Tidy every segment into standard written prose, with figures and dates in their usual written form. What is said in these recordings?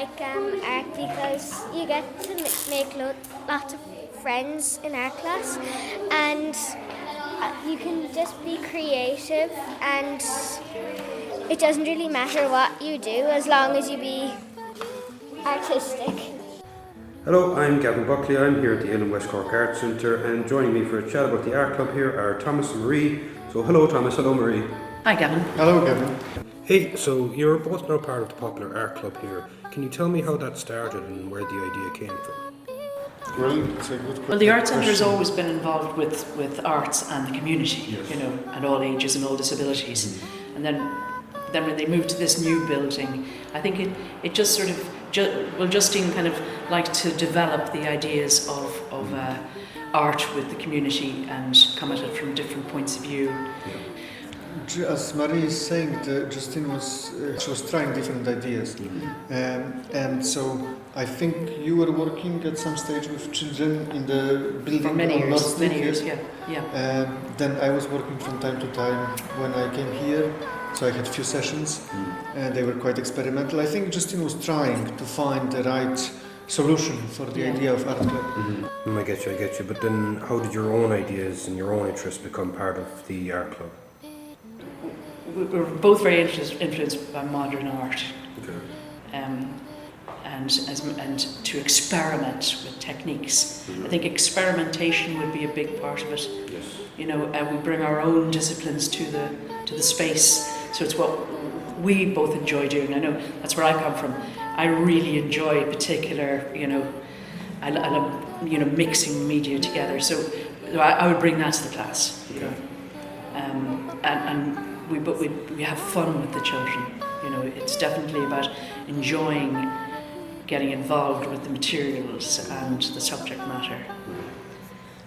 like art because you get to make lots of friends in art class, and you can just be creative, and it doesn't really matter what you do as long as you be artistic. Hello, I'm Gavin Buckley. I'm here at the Uillinn West Cork Arts Centre, and joining me for a chat about the art club here are Thomas and Marie. So hello Thomas, hello Marie. Hi Gavin. Hello Gavin. Hey, so you're both now part of the popular art club here. Can you tell me how that started and where the idea came from? Well, it's a good question. Well, the Arts Centre has always been involved with arts and the community, Yes. and all ages and all disabilities. And then when they moved to this new building, I think it just sort of, Justine kind of liked to develop the ideas of art with the community and come at it from different points of view. As Marie is saying, Justine she was trying different ideas, and so I think you were working at some stage with children in the building For many on North Street, years, yes? yeah. Then I was working from time to time when I came here, so I had few sessions, and they were quite experimental. I think Justine was trying to find the right solution for the idea of art club. I get you. But then how did your own ideas and your own interests become part of the art club? We were both very influenced by modern art. Okay. And to experiment with techniques. I think experimentation would be a big part of it. Yes. You know, we bring our own disciplines to the space. So it's what we both enjoy doing. I know that's where I come from. I really enjoy particular, I love, mixing media together. So I would bring that to the class. Okay. And we have fun with the children. It's definitely about enjoying getting involved with the materials and the subject matter.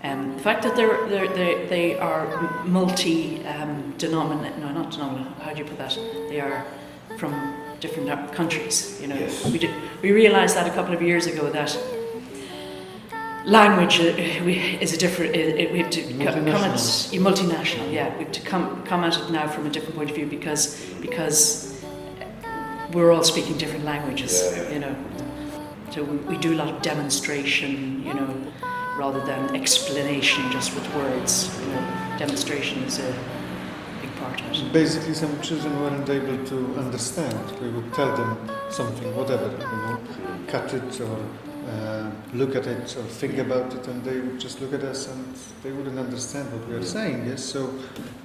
The fact that they are how do you put that? They are from different countries. Yes. We realised that a couple of years ago that language is a different. We have to come at multinational. Yeah, we have to come at it now from a different point of view because we're all speaking different languages. Yeah. So we do a lot of demonstration. Rather than explanation just with words. Demonstration is a big part of it. Basically, some children weren't able to understand. We would tell them something, whatever, cut it or look at it or think about it, and they would just look at us and they wouldn't understand what we are saying. Yes, so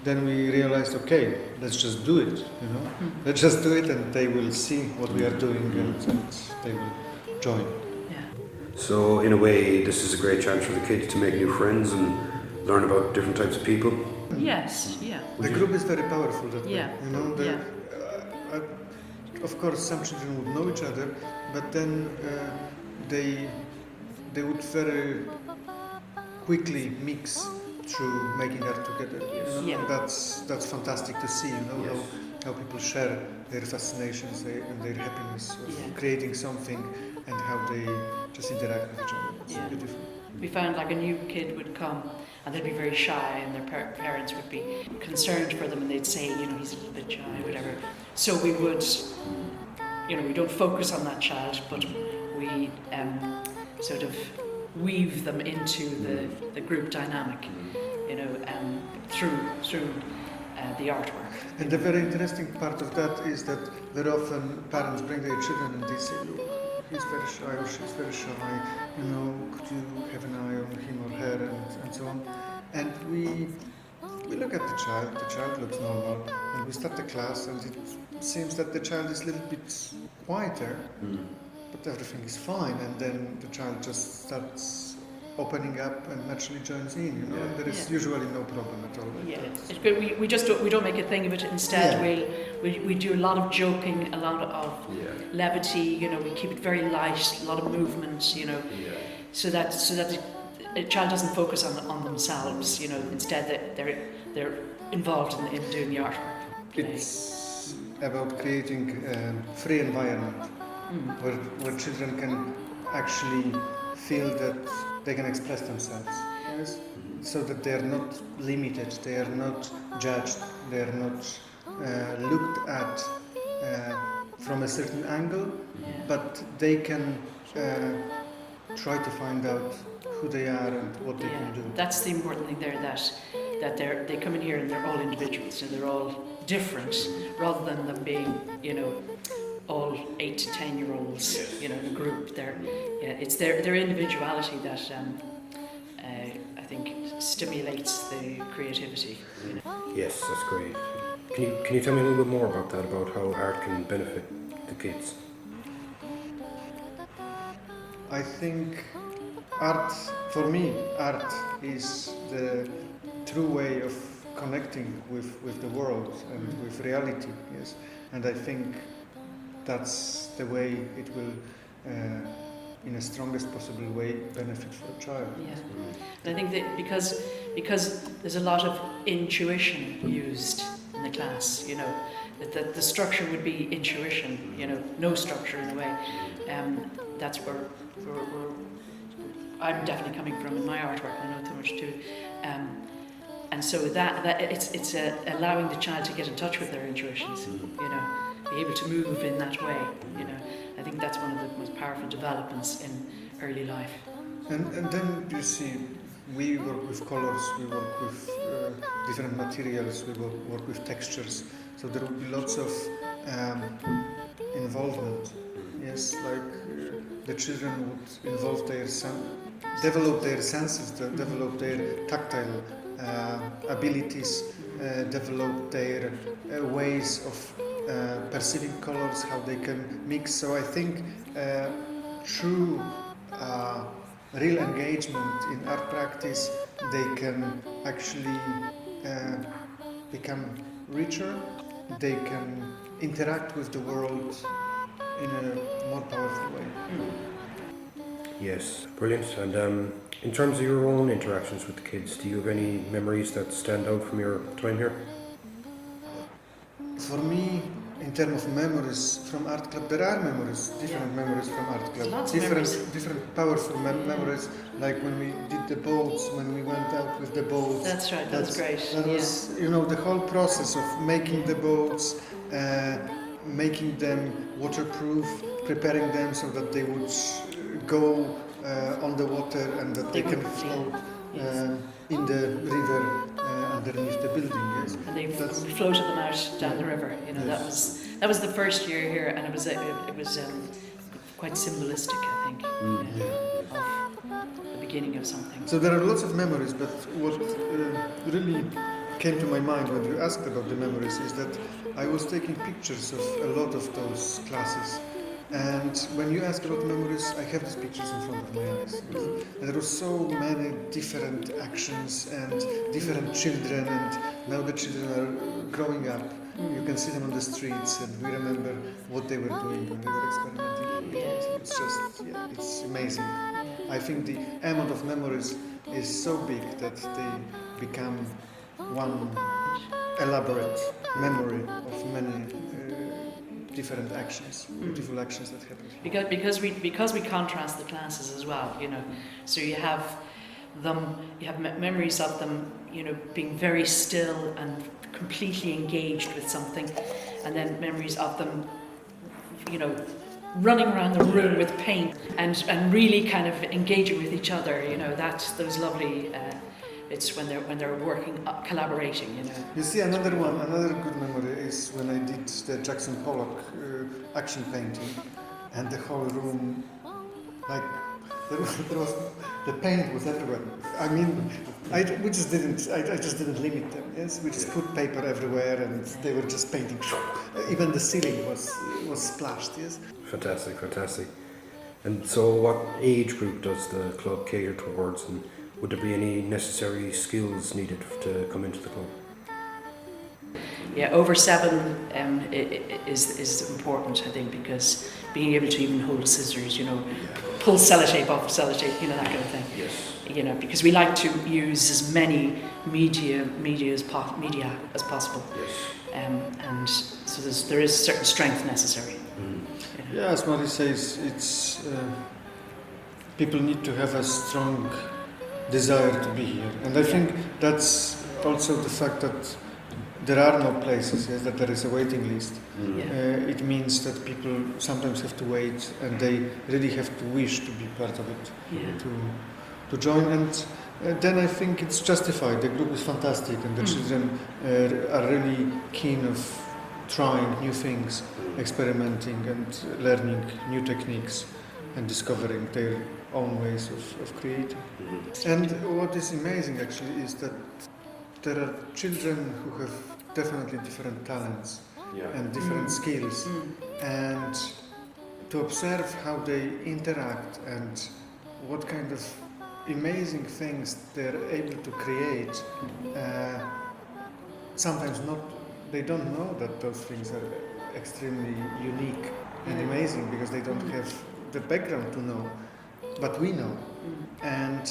then we realized, okay, let's just do it. Let's just do it, and they will see what we are doing, and they will join. So in a way, this is a great chance for the kids to make new friends and learn about different types of people. Yes, yeah. The group is very powerful that way. Yeah. Of course, some children would know each other, but then they would very quickly mix through making art together. And that's fantastic to see. How people share their fascinations and their happiness of creating something, and how they just interact with each other. It's beautiful. We found like a new kid would come and they'd be very shy, and their parents would be concerned for them, and they'd say, he's a little bit shy, whatever. So we would, we don't focus on that child, but we sort of weave them into the group dynamic, through the artwork. And the very interesting part of that is that very often parents bring their children and they say, look, he's very shy or she's very shy, could you have an eye on him or her, and so on. And we look at the child looks normal, and we start the class, and it seems that the child is a little bit quieter, but everything is fine, and then the child just starts opening up and naturally joins in, and there is usually no problem at all. It's good. We don't make a thing of it. Instead, we do a lot of joking, a lot of levity. We keep it very light, a lot of movement. So that the child doesn't focus on themselves. Instead that they're involved in doing the artwork. It's about creating a free environment where children can actually feel that they can express themselves, yes? So that they are not limited, they are not judged, they are not looked at from a certain angle, Yeah. but they can try to find out who they are and what they can do. That's the important thing there, that they come in here and they're all individuals and they're all different, rather than them being, all 8 to 10-year-olds, in a group. It's their individuality that I think stimulates the creativity. Yes, that's great. Can you tell me a little bit more about that, about how art can benefit the kids? I think art, for me, art is the true way of connecting with the world and with reality, yes. And I think that's the way it will, in the strongest possible way, benefit for a child. Yeah. And I think that because there's a lot of intuition used in the class, that the structure would be intuition, no structure in a way. That's where I'm definitely coming from in my artwork. I know too much too. And so that it's allowing the child to get in touch with their intuitions, be able to move in that way. I think that's one of the most powerful developments in early life. And then you see, we work with colors, we work with different materials, we work with textures. So there will be lots of involvement. Yes, like the children would involve develop their senses, develop their tactile abilities, develop their ways of perceiving colors, how they can mix. So I think through real engagement in art practice, they can actually become richer, they can interact with the world in a more powerful way. Yes, brilliant. And in terms of your own interactions with the kids, do you have any memories that stand out from your time here? For me, in terms of memories from art club, there are memories, different memories from art club, Lots of memories. different powerful memories, like when we did the boats, when we went out with the boats. That's right, that's great. That was, the whole process of making the boats, making them waterproof, preparing them so that they would go on the water and that they can float in the river underneath the building. Yes, and they floated them out down the river. Yes. That was the first year here, and it was quite symbolistic, I think, of the beginning of something. So there are lots of memories, but what really came to my mind when you asked about the memories is that I was taking pictures of a lot of those classes. And when you ask about memories, I have these pictures in front of my eyes. And there were so many different actions and different children, and now the children are growing up. You can see them on the streets, and we remember what they were doing when they were experimenting. It's just, it's amazing. I think the amount of memories is so big that they become one elaborate memory of many different actions, beautiful actions that happen. Because we contrast the classes as well, so you have memories of them, being very still and completely engaged with something, and then memories of them, running around the room with paint and really kind of engaging with each other. That's those lovely. It's when they're working, collaborating. You see, another good memory is when I did the Jackson Pollock action painting, and the whole room, like there was the paint was everywhere. I mean, I just didn't limit them. Yes, we just put paper everywhere, and they were just painting. Even the ceiling was splashed. Yes. Fantastic. And so, what age group does the club cater towards, and would there be any necessary skills needed to come into the club? Yeah, over 7 is important, I think, because being able to even hold scissors, pull sellotape off sellotape, that kind of thing. Yes. Because we like to use as many media as possible. Yes. And so there is certain strength necessary. Yeah, as Mari says, it's people need to have a strong desire to be here, and I think that's also the fact that there are no places, yes, that there is a waiting list. Yeah. It means that people sometimes have to wait, and they really have to wish to be part of it, Yeah. to join. And then I think it's justified. The group is fantastic, and the children are really keen of trying new things, experimenting and learning new techniques, and discovering their own ways of creating. And what is amazing actually is that there are children who have definitely different talents and different skills, and to observe how they interact and what kind of amazing things they're able to create. Sometimes they don't know that those things are extremely unique and amazing because they don't have the background to know, but we know. And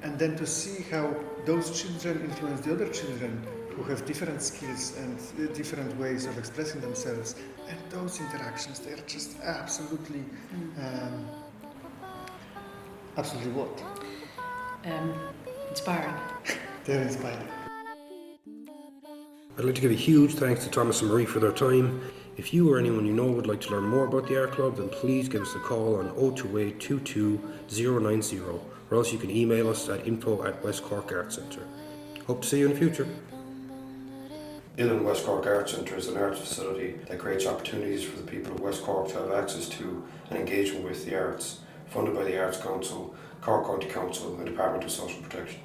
then to see how those children influence the other children who have different skills and different ways of expressing themselves, and those interactions, they're just absolutely, absolutely what? Inspiring. They're inspiring. I'd like to give a huge thanks to Thomas and Marie for their time. If you or anyone you know would like to learn more about the Art Club, then please give us a call on 028 22 090, or else you can email us at info@West Cork Arts Centre. Hope to see you in the future. Uilinn West Cork Arts Centre is an arts facility that creates opportunities for the people of West Cork to have access to and engagement with the arts, funded by the Arts Council, Cork County Council and Department of Social Protection.